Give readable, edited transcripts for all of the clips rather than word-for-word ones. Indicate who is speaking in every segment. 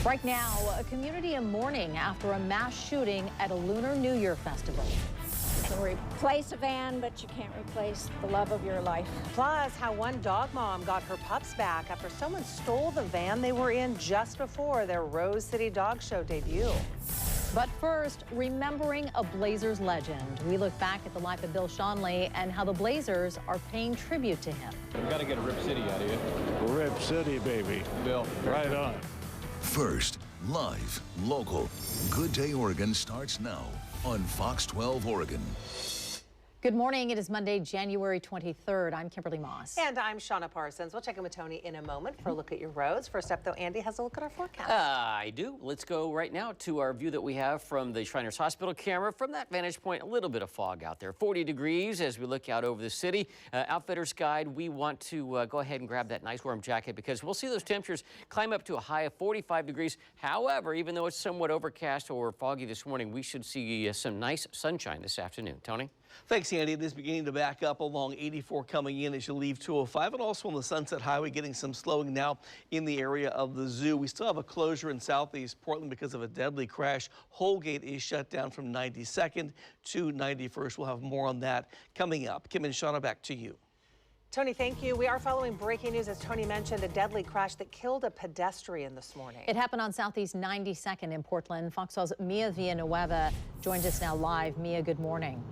Speaker 1: Right now, a community in mourning after a mass shooting at a Lunar New Year festival.
Speaker 2: You can replace a van, but you can't replace the love of your life.
Speaker 3: Plus, how one dog mom got her pups back after someone stole the van they were in just before their Rose City Dog Show debut.
Speaker 1: But first, remembering a Blazers legend. We look back at the life of Bill Schonely and how the Blazers are paying tribute to him.
Speaker 4: We got to get a Rip City out of you.
Speaker 5: Rip City, baby.
Speaker 4: Bill.
Speaker 5: Right on.
Speaker 6: First, live, local. Good Day Oregon starts now on Fox 12 Oregon.
Speaker 1: Good morning. It is Monday, January 23rd. I'm Kimberly Moss.
Speaker 3: And I'm Shauna Parsons. We'll check in with Tony in a moment for a look at your roads. First up, though, Andy has a look at our forecast.
Speaker 7: I do. Let's go right now to our view that we have from the Shriners Hospital camera. From that vantage point, a little bit of fog out there. 40 degrees as we look out over the city. Outfitter's Guide, we want to go ahead and grab that nice warm jacket because we'll see those temperatures climb up to a high of 45 degrees. However, even though it's somewhat overcast or foggy this morning, we should see some nice sunshine this afternoon. Tony?
Speaker 8: Thanks, Andy. It is beginning to back up along 84 coming in as you leave 205, and also on the Sunset Highway getting some slowing now in the area of the zoo. We still have a closure in southeast Portland because of a deadly crash. Holgate is shut down from 92nd to 91st. We'll have more on that coming up. Kim and Shauna, back to you.
Speaker 3: Tony, thank you. We are following breaking news, as Tony mentioned, a deadly crash that killed a pedestrian this morning.
Speaker 1: It happened on Southeast 92nd in Portland. Fox 12's Mia Villanueva joins us now live. Mia, good morning.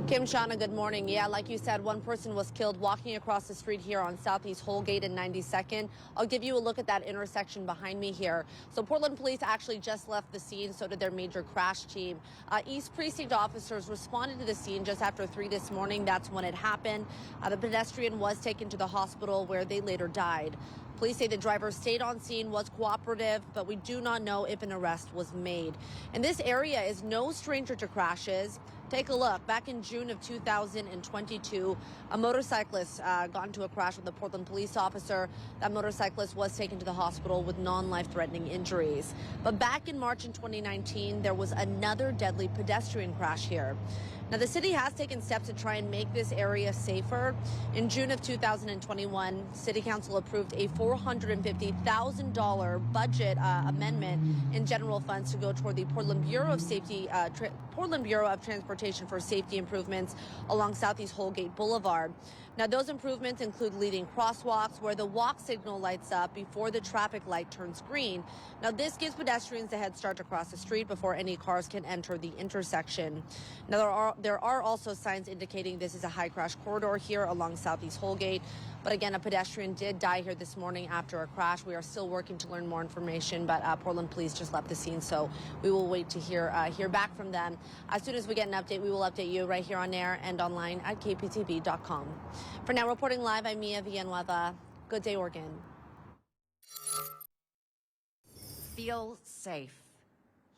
Speaker 9: Kim, Shauna, good morning. Yeah, like you said, one person was killed walking across the street here on Southeast Holgate and 92nd. I'll give you a look at that intersection behind me here. So Portland police actually just left the scene, so did their major crash team. East Precinct officers responded to the scene just after 3 this morning. That's when it happened. The pedestrian was taken to the hospital where they later died. Police say the driver stayed on scene, was cooperative, but we do not know if an arrest was made. And this area is no stranger to crashes. Take a look. Back in June of 2022, a motorcyclist got into a crash with a Portland police officer. That motorcyclist was taken to the hospital with non-life-threatening injuries. But back in March in 2019, there was another deadly pedestrian crash here. Now, the city has taken steps to try and make this area safer. In June of 2021, City Council approved a $450,000 budget amendment in general funds to go toward the Portland Bureau of Transportation for safety improvements along Southeast Holgate Boulevard. Now, those improvements include leading crosswalks where the walk signal lights up before the traffic light turns green. Now, this gives pedestrians a head start to cross the street before any cars can enter the intersection. Now, there are also signs indicating this is a high crash corridor here along Southeast Holgate. But again, a pedestrian did die here this morning after a crash. We are still working to learn more information, but Portland police just left the scene, so we will wait to hear back from them. As soon as we get an update, we will update you right here on air and online at kptv.com. For now, reporting live, I'm Mia Villanueva. Good Day, Oregon.
Speaker 10: Feel safe.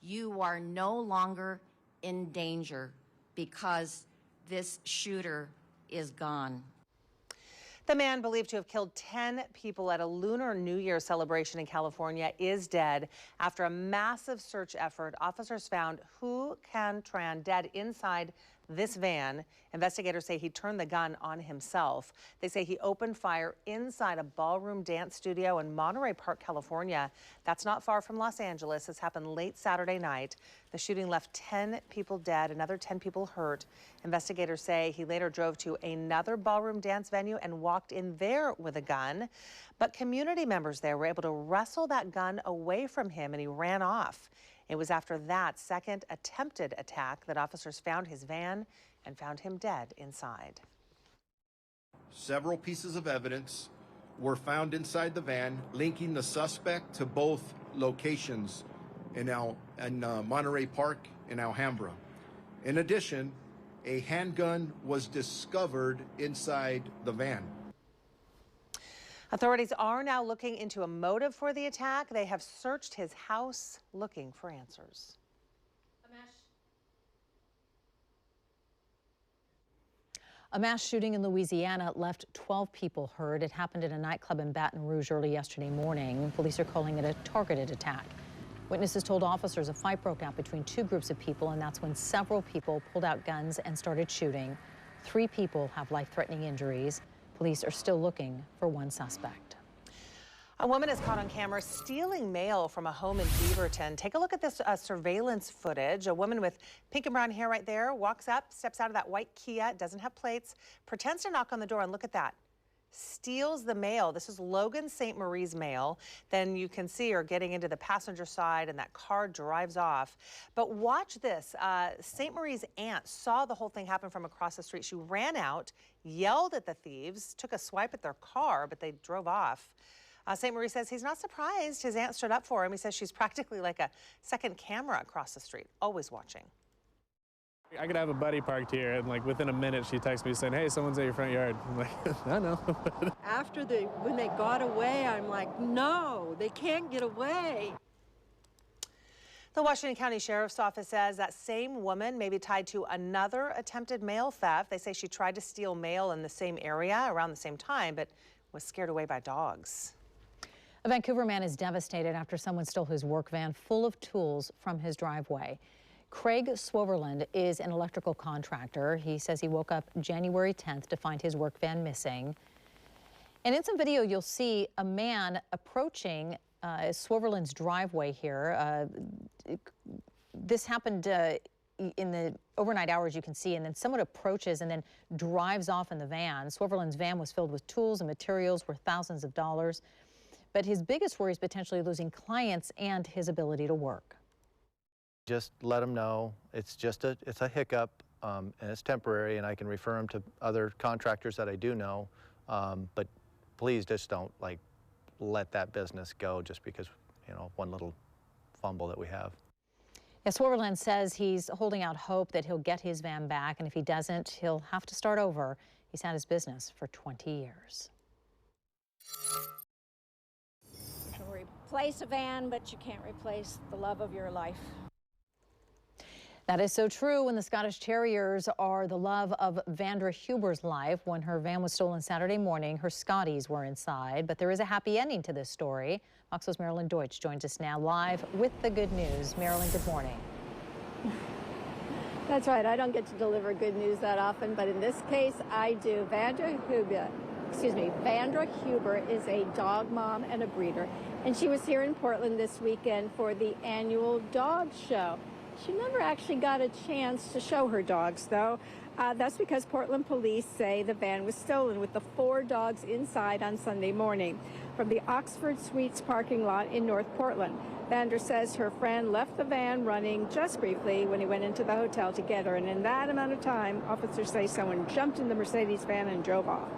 Speaker 10: You are no longer in danger because this shooter is gone.
Speaker 3: The man believed to have killed 10 people at a Lunar New Year celebration in California is dead. After a massive search effort, officers found Hu Can Tran dead inside this van. Investigators say he turned the gun on himself. They say he opened fire inside a ballroom dance studio in Monterey Park, California. That's not far from Los Angeles. This happened late Saturday night. The shooting left 10 people dead, another 10 people hurt. Investigators say he later drove to another ballroom dance venue and walked in there with a gun. But community members there were able to wrestle that gun away from him and he ran off. It was after that second attempted attack that officers found his van and found him dead inside.
Speaker 11: Several pieces of evidence were found inside the van linking the suspect to both locations in Monterey Park and Alhambra. In addition, a handgun was discovered inside the van.
Speaker 3: Authorities are now looking into a motive for the attack. They have searched his house looking for answers.
Speaker 1: A mass shooting in Louisiana left 12 people hurt. It happened in a nightclub in Baton Rouge early yesterday morning. Police are calling it a targeted attack. Witnesses told officers a fight broke out between two groups of people, and that's when several people pulled out guns and started shooting. 3 people have life-threatening injuries. Police are still looking for one suspect.
Speaker 3: A woman is caught on camera stealing mail from a home in Beaverton. Take a look at this surveillance footage. A woman with pink and brown hair right there walks up, steps out of that white Kia, doesn't have plates, pretends to knock on the door, and look at that. Steals the mail. This is Logan St. Marie's mail. Then you can see her getting into the passenger side and that car drives off. But watch this. St. Marie's aunt saw the whole thing happen from across the street. She ran out, yelled at the thieves, took a swipe at their car, but they drove off. St. Marie says he's not surprised his aunt stood up for him. He says she's practically like a second camera across the street, always watching.
Speaker 5: I could have a buddy parked here, and like within a minute she texts me saying, "Hey, someone's at your front yard." I'm like, I know.
Speaker 12: When they got away, I'm like, no, they can't get away.
Speaker 3: The Washington County Sheriff's Office says that same woman may be tied to another attempted mail theft. They say she tried to steal mail in the same area around the same time, but was scared away by dogs.
Speaker 1: A Vancouver man is devastated after someone stole his work van full of tools from his driveway. Craig Swoverland is an electrical contractor. He says he woke up January 10th to find his work van missing. And in some video, you'll see a man approaching Swoverland's driveway here. This happened in the overnight hours, you can see, and then someone approaches and then drives off in the van. Swoverland's van was filled with tools and materials worth thousands of dollars. But his biggest worry is potentially losing clients and his ability to work.
Speaker 13: Just let them know it's a hiccup and it's temporary, and I can refer them to other contractors that I do know. But please just don't let that business go just because, one little fumble that we have.
Speaker 1: Yeah, Swoverland says he's holding out hope that he'll get his van back, and if he doesn't, he'll have to start over. He's had his business for 20 years.
Speaker 2: Replace a van, but you can't replace the love of your life.
Speaker 1: That is so true, and the Scottish Terriers are the love of Vandra Huber's life. When her van was stolen Saturday morning, her Scotties were inside, but there is a happy ending to this story. Fox Marilyn Deutsch joins us now live with the good news. Marilyn, good morning.
Speaker 14: That's right. I don't get to deliver good news that often, but in this case, I do. Vandra Huber is a dog mom and a breeder, and she was here in Portland this weekend for the annual dog show. She never actually got a chance to show her dogs, though. That's because Portland police say the van was stolen with the 4 dogs inside on Sunday morning from the Oxford Suites parking lot in North Portland. Vandra says her friend left the van running just briefly when he went into the hotel to get her, and in that amount of time, officers say someone jumped in the Mercedes van and drove off.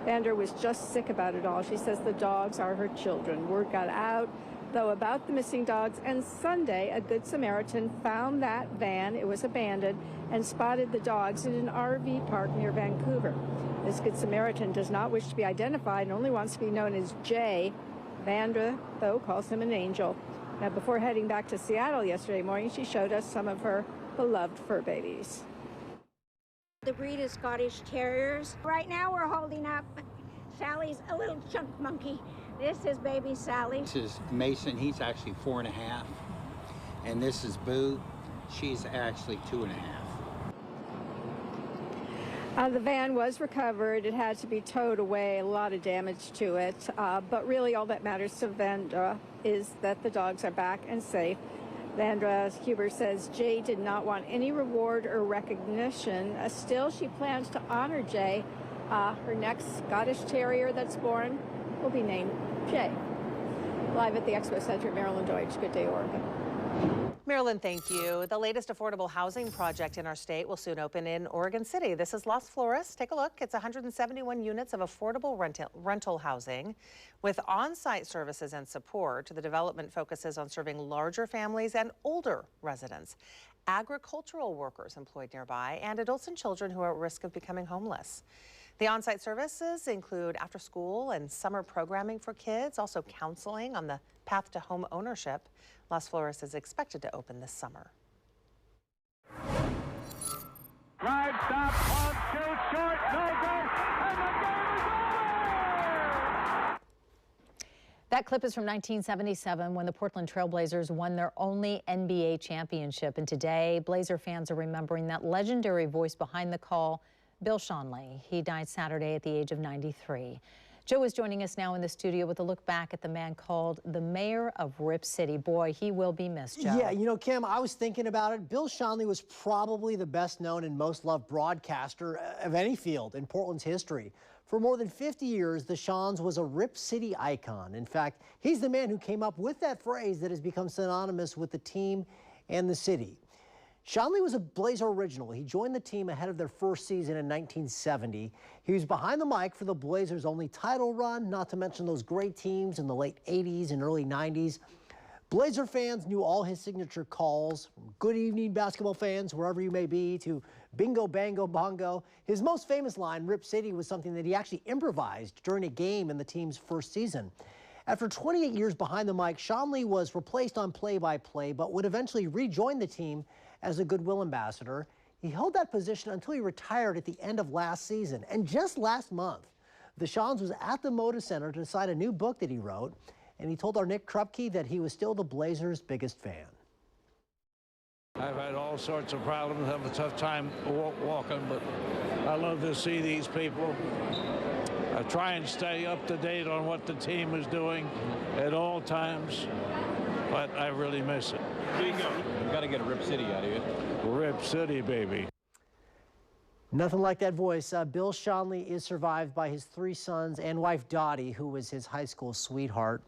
Speaker 14: Vandra was just sick about it all. She says the dogs are her children. Word got out, though, about the missing dogs, and Sunday, a Good Samaritan found that van. It was abandoned, and spotted the dogs in an RV park near Vancouver. This Good Samaritan does not wish to be identified and only wants to be known as Jay. Vandra, though, calls him an angel. Now, before heading back to Seattle yesterday morning, she showed us some of her beloved fur babies.
Speaker 2: The breed is Scottish Terriers. Right now we're holding up Sally's a little chunk monkey. This is baby Sally.
Speaker 15: This is Mason. He's actually 4.5. And this is Boo. She's actually 2.5.
Speaker 14: The van was recovered. It had to be towed away, a lot of damage to it. But really all that matters to Vandra is that the dogs are back and safe. Vandra Huber says Jay did not want any reward or recognition. Still, she plans to honor Jay. Her next Scottish Terrier that's born will be named Jay. Live at the Expo Center, Marilyn Deutsch. Good day, Oregon.
Speaker 3: Marilyn, thank you. The latest affordable housing project in our state will soon open in Oregon City. This is Las Flores. Take a look. It's 171 units of affordable rental housing with on-site services and support. The development focuses on serving larger families and older residents, agricultural workers employed nearby, and adults and children who are at risk of becoming homeless. The on-site services include after-school and summer programming for kids, also counseling on the path to home ownership. Las Flores is expected to open this summer.
Speaker 16: Drive, stop, one, shoot, short, no good, and the game is over!
Speaker 1: That clip is from 1977 when the Portland Trailblazers won their only NBA championship. And today, Blazer fans are remembering that legendary voice behind the call, Bill Schonely. He died Saturday at the age of 93. Joe is joining us now in the studio with a look back at the man called the mayor of Rip City. Boy, he will be missed, Joe.
Speaker 17: Yeah, you know, Kim, I was thinking about it. Bill Schonely was probably the best known and most loved broadcaster of any field in Portland's history. For more than 50 years, the Schons was a Rip City icon. In fact, he's the man who came up with that phrase that has become synonymous with the team and the city. Schonely was a Blazer original. He joined the team ahead of their first season in 1970. He was behind the mic for the Blazers' only title run, not to mention those great teams in the late 80s and early 90s. Blazer fans knew all his signature calls, from good evening basketball fans, wherever you may be, to bingo, bango, bongo. His most famous line, Rip City, was something that he actually improvised during a game in the team's first season. After 28 years behind the mic, Schonely was replaced on play-by-play, but would eventually rejoin the team as a goodwill ambassador. He held that position until he retired at the end of last season. And just last month, the Schons was at the Moda Center to sign a new book that he wrote, and he told our Nick Krupke that he was still the Blazers' biggest fan.
Speaker 18: I've had all sorts of problems, have a tough time walking, but I love to see these people. I try and stay up to date on what the team is doing at all times, but I really miss it.
Speaker 4: Bingo. We've got to get a Rip City out of you.
Speaker 18: Rip City, baby.
Speaker 17: Nothing like that voice. Bill Schonely is survived by his 3 sons and wife Dottie, who was his high school sweetheart.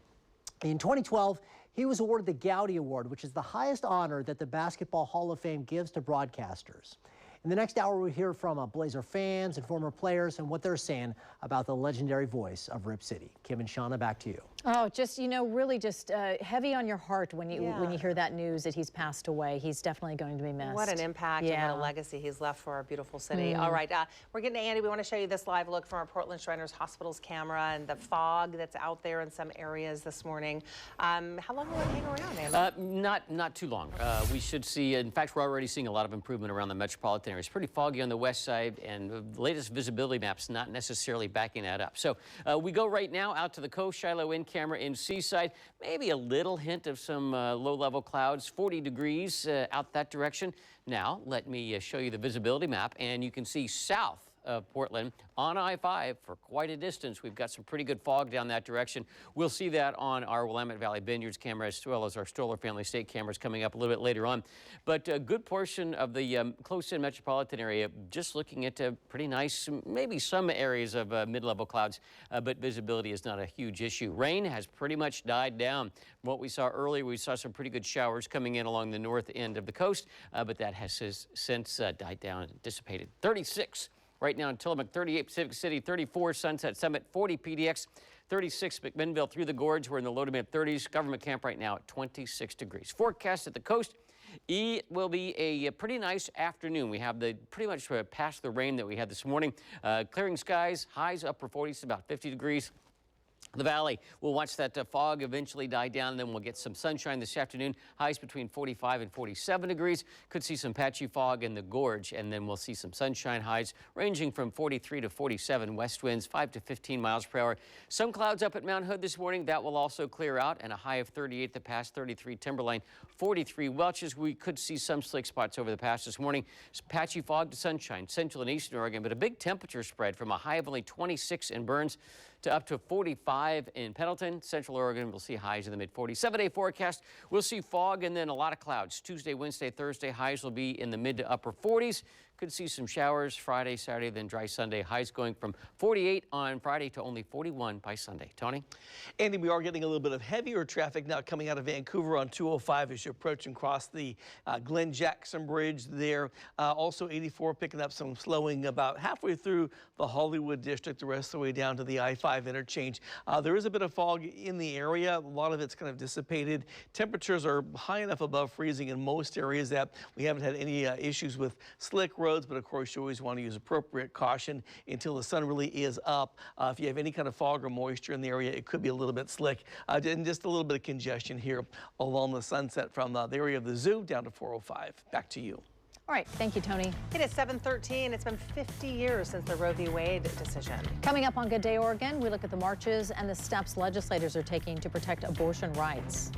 Speaker 17: In 2012, he was awarded the Gowdy Award, which is the highest honor that the Basketball Hall of Fame gives to broadcasters. In the next hour, we'll hear from Blazer fans and former players and what they're saying about the legendary voice of Rip City. Kim and Shauna, back to you.
Speaker 1: Oh, just, you know, really just heavy on your heart when you hear that news that he's passed away. He's definitely going to be missed.
Speaker 3: What an impact and what a legacy he's left for our beautiful city. All right, we're getting to Andy. We want to show you this live look from our Portland Shriners Hospital's camera and the fog that's out there in some areas this morning. How long will it hang around, Andy?
Speaker 7: Not too long. We should see, in fact, we're already seeing a lot of improvement around the metropolitan area. It's pretty foggy on the west side, and the latest visibility maps not necessarily backing that up. So we go right now out to the coast, Shiloh in camera in Seaside. Maybe a little hint of some low-level clouds, 40 degrees out that direction. Now, let me show you the visibility map, and you can see south of Portland on I-5 for quite a distance. We've got some pretty good fog down that direction. We'll see that on our Willamette Valley Vineyards camera as well as our Stoller Family State cameras coming up a little bit later on. But a good portion of the close-in metropolitan area, just looking at pretty nice, maybe some areas of mid-level clouds, but visibility is not a huge issue. Rain has pretty much died down. From what we saw earlier, we saw some pretty good showers coming in along the north end of the coast, but that has since died down and dissipated. 36 right now in Tillamook, 38 Pacific City, 34 Sunset Summit, 40 PDX, 36 McMinnville through the gorge. We're in the low to mid 30s. Government Camp right now at 26 degrees. Forecast at the coast. It will be a pretty nice afternoon. We have pretty much past the rain that we had this morning. Clearing skies, highs upper 40s, about 50 degrees. The valley, we'll watch that fog eventually die down, and then we'll get some sunshine this afternoon. Highs between 45 and 47 degrees. Could see some patchy fog in the gorge, and then we'll see some sunshine. Highs ranging from 43 to 47. West winds 5 to 15 miles per hour. Some clouds up at Mount Hood this morning. That will also clear out, and a high of 38 the pass, 33 Timberline, 43 Welch's. We could see some slick spots over the pass this morning. Patchy fog to sunshine, central and eastern Oregon, but a big temperature spread from a high of only 26 in Burns to up to 45 in Pendleton. Central Oregon will see highs in the mid-40s. 7-day forecast, we'll see fog and then a lot of clouds. Tuesday, Wednesday, Thursday, highs will be in the mid to upper 40s. Could see some showers Friday, Saturday, then dry Sunday. Highs going from 48 on Friday to only 41 by Sunday. Tony?
Speaker 8: Andy, we are getting a little bit of heavier traffic now coming out of Vancouver on 205 as you approach and cross the Glen Jackson Bridge there. Also 84 picking up some slowing about halfway through the Hollywood district, the rest of the way down to the I-5 interchange. There is a bit of fog in the area. A lot of it's kind of dissipated. Temperatures are high enough above freezing in most areas that we haven't had any issues with slick roads. But of course, you always want to use appropriate caution until the sun really is up. If you have any kind of fog or moisture in the area, it could be a little bit slick. And just a little bit of congestion here along the Sunset from the area of the zoo down to 405. Back to you.
Speaker 1: All right, thank you, Tony.
Speaker 3: It is 7:13. It's been 50 years since the Roe v. Wade decision.
Speaker 1: Coming up on Good Day Oregon, we look at the marches and the steps legislators are taking to protect abortion rights.